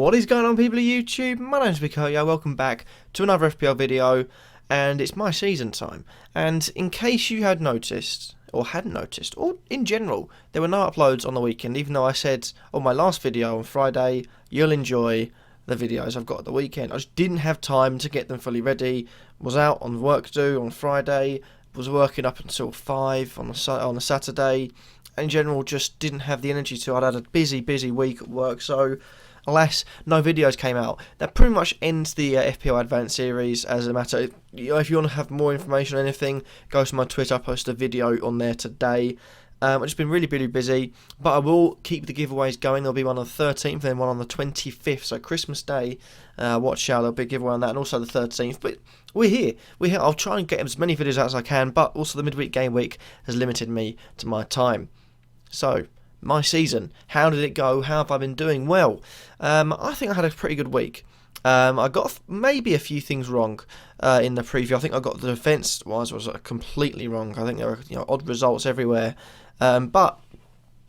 What is going on, people of YouTube? My name's Kurtyoy, welcome back to another FPL video, and it's my season time. And in case you had noticed, or hadn't noticed, or in general, there were no uploads on the weekend, even though I said on my last video on Friday, you'll enjoy the videos I've got at the weekend. I just didn't have time to get them fully ready, was out on work to do on Friday, was working up until 5 on a Saturday, and in general just didn't have the energy to. I'd had a busy week at work, so alas, no videos came out. That pretty much ends the FPL Advanced series. As a matter, if you want to have more information on anything, go to my Twitter. I posted a video on there today. I've just been really busy, but I will keep the giveaways going. There'll be one on the 13th, then one on the 25th, so Christmas Day. Watch out, there'll be a giveaway on that, and also the 13th. But we're here. I'll try and get as many videos out as I can, but also the midweek game week has limited me to my time. So, my season, how did it go? How have I been doing? Well, I think I had a pretty good week. I got maybe a few things wrong in the preview. I think I got the defence-wise was completely wrong. I think there were odd results everywhere. But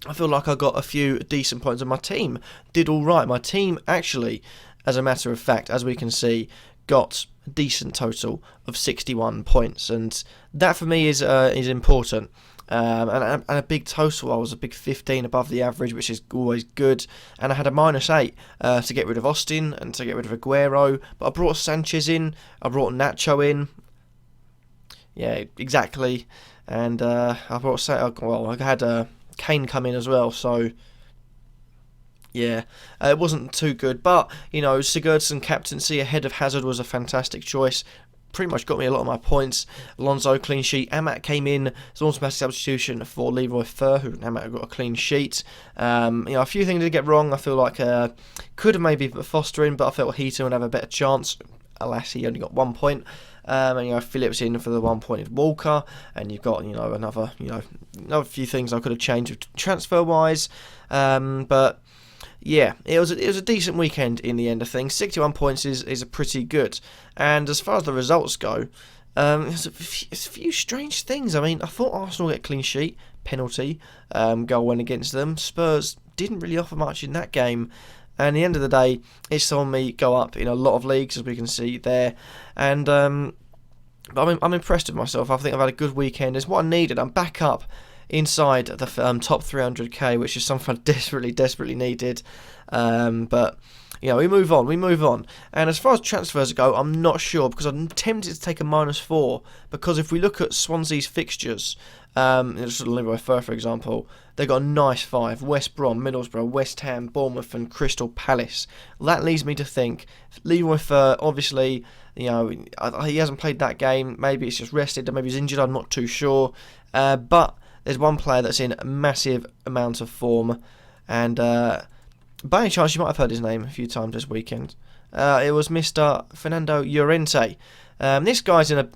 I feel like I got a few decent points, and my team did all right. My team actually, as a matter of fact, as we can see, got a decent total of 61 points, and that for me is important. And a big total. I was a big 15 above the average, which is always good. And I had a -8 to get rid of Austin and to get rid of Aguero. But I brought Sanchez in. I brought Nacho in. Yeah, exactly. And I had Kane come in as well. So yeah, it wasn't too good. But Sigurdsson captaincy ahead of Hazard was a fantastic choice. Pretty much got me a lot of my points. Alonso clean sheet. Amat came in as an automatic substitution for Leroy Fer, who Amat got a clean sheet. A few things did get wrong. I feel like could have maybe put Foster in, but I felt Heaton would have a better chance. Alas, he only got 1 point. And Phillips in for the 1 point of Walker, and you've got another few things I could have changed transfer wise, but. Yeah, it was a decent weekend in the end of things. 61 points is a pretty good. And as far as the results go, there's a few strange things. I mean, I thought Arsenal get a clean sheet, penalty, goal went against them. Spurs didn't really offer much in that game. And at the end of the day, it saw me go up in a lot of leagues, as we can see there. And but I'm impressed with myself. I think I've had a good weekend. It's what I needed. I'm back up inside the top 300k, which is something I desperately needed. But we move on. And as far as transfers go, I'm not sure, because I'm tempted to take a -4, because if we look at Swansea's fixtures, just Leroy Fer, for example, they got a nice 5: West Brom, Middlesbrough, West Ham, Bournemouth and Crystal Palace. That leads me to think Leroy Fer, obviously, he hasn't played that game. Maybe it's just rested, or maybe he's injured, I'm not too sure. But there's one player that's in a massive amount of form, and by any chance you might have heard his name a few times this weekend. It was Mr. Fernando Llorente. This guy's in a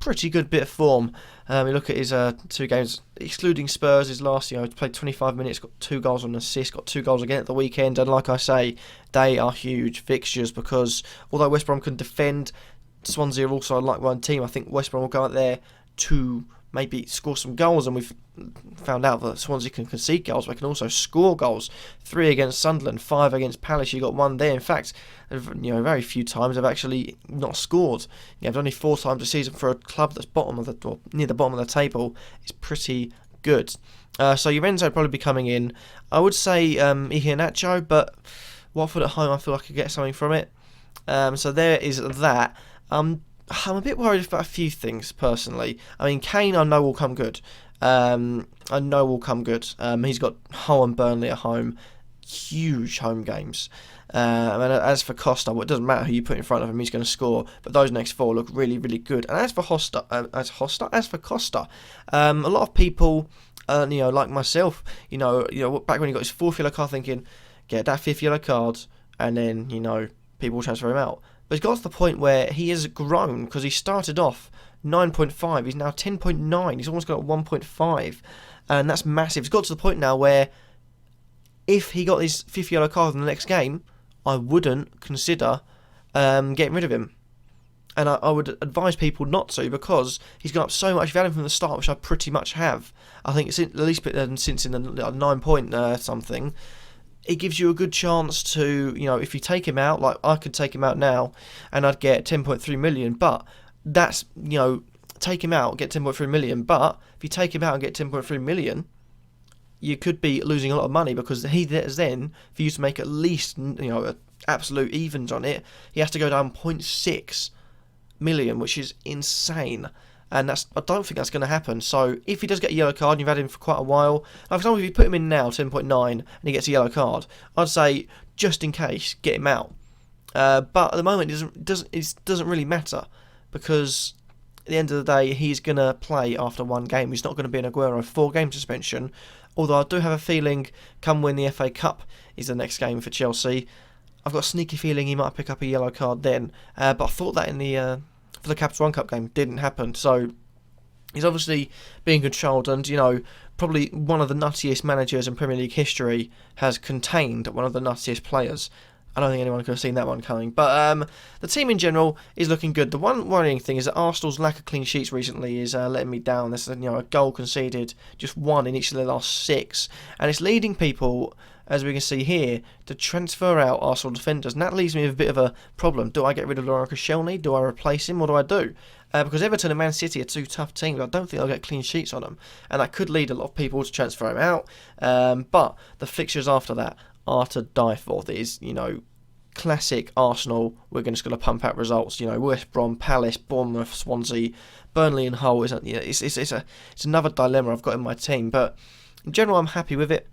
pretty good bit of form. You look at his 2 games, excluding Spurs, his last, he's played 25 minutes, got 2 goals and an assist, got 2 goals again at the weekend, and like I say, they are huge fixtures, because although West Brom can defend, Swansea are also a like-one team. I think West Brom will go out there to maybe score some goals, and we've found out that Swansea can concede goals, but can also score goals. 3 against Sunderland, 5 against Palace. You got 1 there. In fact, very few times they've actually not scored. They've only 4 times a season for a club that's near the bottom of the table. It's pretty good. So Llorente will probably be coming in. I would say Iheanacho, but Watford at home, I feel like I could get something from it. So there is that. I'm a bit worried about a few things, personally. I mean, Kane, I know will come good. He's got Hull and Burnley at home. Huge home games. And as for Costa, well, it doesn't matter who you put in front of him, he's going to score. But those next 4 look really good. And as for Costa, a lot of people, like myself, back when he got his 4th yellow card, thinking, get that 5th yellow card, and then, people will transfer him out. But he's got to the point where he has grown, because he started off 9.5, he's now 10.9, he's almost got 1.5, and that's massive. It's got to the point now where if he got his 5th yellow card in the next game, I wouldn't consider getting rid of him. And I would advise people not to, because he's gone up so much value from the start, which I pretty much have. I think it's at least since in the 9 point something. it gives you a good chance to, if you take him out, like I could take him out now and I'd get 10.3 million, but that's, take him out, get 10.3 million, but if you take him out and get 10.3 million, you could be losing a lot of money, because he then, for you to make at least, absolute evens on it, he has to go down 0.6 million, which is insane. And I don't think that's going to happen. So if he does get a yellow card and you've had him for quite a while, like for example, if you put him in now, 10.9, and he gets a yellow card, I'd say, just in case, get him out. But at the moment, it doesn't really matter, because at the end of the day, he's going to play after one game. He's not going to be an Aguero 4-game suspension. Although I do have a feeling, come when the FA Cup is the next game for Chelsea, I've got a sneaky feeling he might pick up a yellow card then. But I thought that in the for the Capital One Cup game didn't happen. So he's obviously being controlled, and probably one of the nuttiest managers in Premier League history has contained one of the nuttiest players. I don't think anyone could have seen that one coming. But the team in general is looking good. The one worrying thing is that Arsenal's lack of clean sheets recently is letting me down. There's a goal conceded, just one in each of their last 6. And it's leading people, as we can see here, to transfer out Arsenal defenders. And that leaves me with a bit of a problem. Do I get rid of Laurent Koscielny? Do I replace him? What do I do? Because Everton and Man City are 2 tough teams. I don't think I'll get clean sheets on them. And that could lead a lot of people to transfer him out. But the fixtures after that are to die for. That is, classic Arsenal. We're just going to pump out results. West Brom, Palace, Bournemouth, Swansea, Burnley and Hull. It's another dilemma I've got in my team. But in general, I'm happy with it.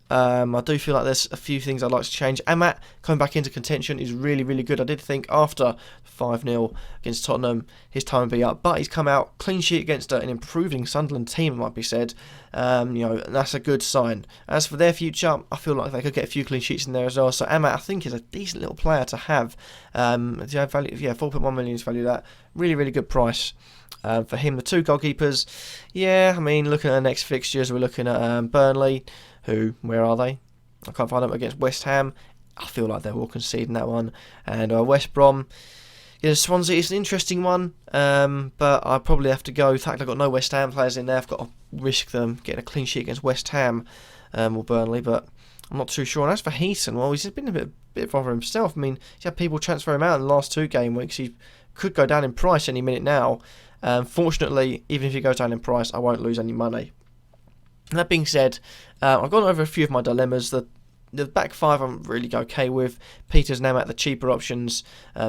I do feel like there's a few things I'd like to change. Amat coming back into contention is really, really good. I did think after 5-0 against Tottenham, his time would be up, but he's come out clean sheet against an improving Sunderland team, it might be said. That's a good sign. As for their future, I feel like they could get a few clean sheets in there as well. So Amat, I think, is a decent little player to have. Value, 4.1 million is value. That really, really good price. For him. The 2 goalkeepers, looking at the next fixtures, we're looking at Burnley, where are they? I can't find them. Against West Ham. I feel like they will concede in that one. And West Brom, Swansea is an interesting one, but I probably have to go. In fact, I've got no West Ham players in there. I've got to risk them getting a clean sheet against West Ham or Burnley, but I'm not too sure. And as for Heaton, well, he's been a bit of himself. He's had people transfer him out in the last 2 game weeks. He could go down in price any minute now. Fortunately, even if he goes down in price, I won't lose any money. That being said, I've gone over a few of my dilemmas. The back 5 I'm really okay with. Peters now at the cheaper options.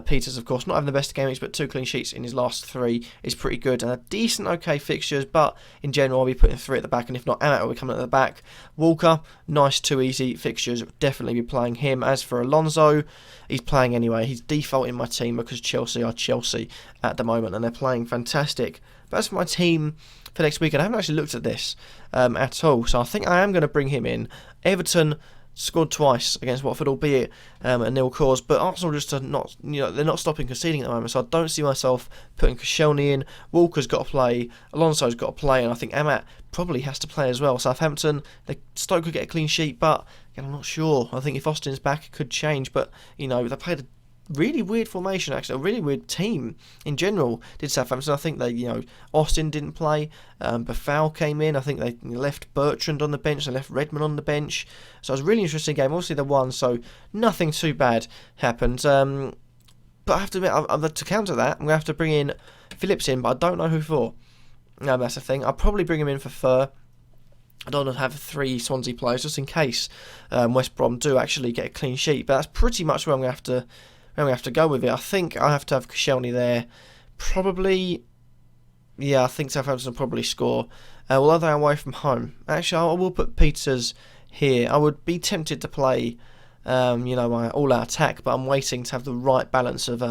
Peters, of course, not having the best game weeks, but 2 clean sheets in his last 3 is pretty good. And a decent, okay fixtures, but in general, I'll be putting 3 at the back, and if not, Amat will be coming at the back. Walker, nice 2 easy fixtures, definitely be playing him. As for Alonso, he's playing anyway. He's default in my team because Chelsea are Chelsea at the moment, and they're playing fantastic. But as for my team for next week, and I haven't actually looked at this at all, so I think I am going to bring him in. Everton scored twice against Watford, albeit a nil cause, but Arsenal just are not, they're not stopping conceding at the moment, so I don't see myself putting Koscielny in. Walker's got to play, Alonso's got to play, and I think Amat probably has to play as well. Southampton, Stoke could get a clean sheet, but again, I'm not sure. I think if Austin's back, it could change, but they played a really weird formation, actually, a really weird team in general, did Southampton. I think Austin didn't play, Buffal came in, I think they left Bertrand on the bench, they left Redmond on the bench, so it was a really interesting game. Obviously they won, so nothing too bad happened, but I have to admit, to counter that, I'm going to have to bring in Phillips in, but I don't know who for. That's the thing. I'll probably bring him in for Fur. I don't want to have 3 Swansea players, just in case West Brom do actually get a clean sheet, but that's pretty much where I'm going to have to go with it. I think I have to have Koscielny there. Probably, I think Southampton will probably score. Although they're away from home. Actually, I will put Peters here. I would be tempted to play, my all-out attack, but I'm waiting to have the right balance of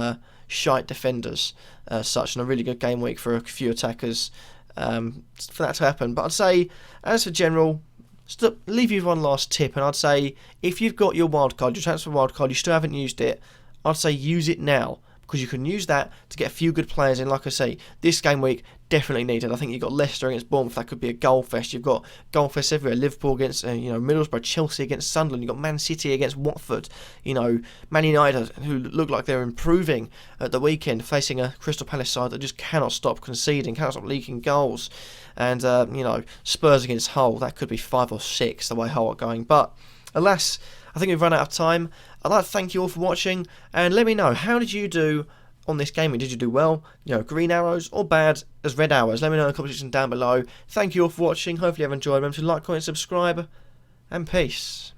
shite defenders, such, and a really good game week for a few attackers for that to happen. But I'd say, as for general, leave you with one last tip, and I'd say if you've got your wildcard, your transfer wildcard, you still haven't used it, I'd say use it now, because you can use that to get a few good players in. Like I say, this game week definitely needed. I think you've got Leicester against Bournemouth, that could be a goal fest. You've got goal fest everywhere. Liverpool against Middlesbrough, Chelsea against Sunderland. You've got Man City against Watford. Man United, who look like they're improving at the weekend, facing a Crystal Palace side that just cannot stop conceding, cannot stop leaking goals. And Spurs against Hull, that could be 5 or 6 the way Hull are going. But Alas, I think we've run out of time. I'd like to thank you all for watching, and let me know, how did you do on this game? Did you do well, green arrows, or bad as red arrows? Let me know in the comment section down below. Thank you all for watching. Hopefully you've enjoyed. Remember to like, comment, subscribe, and peace.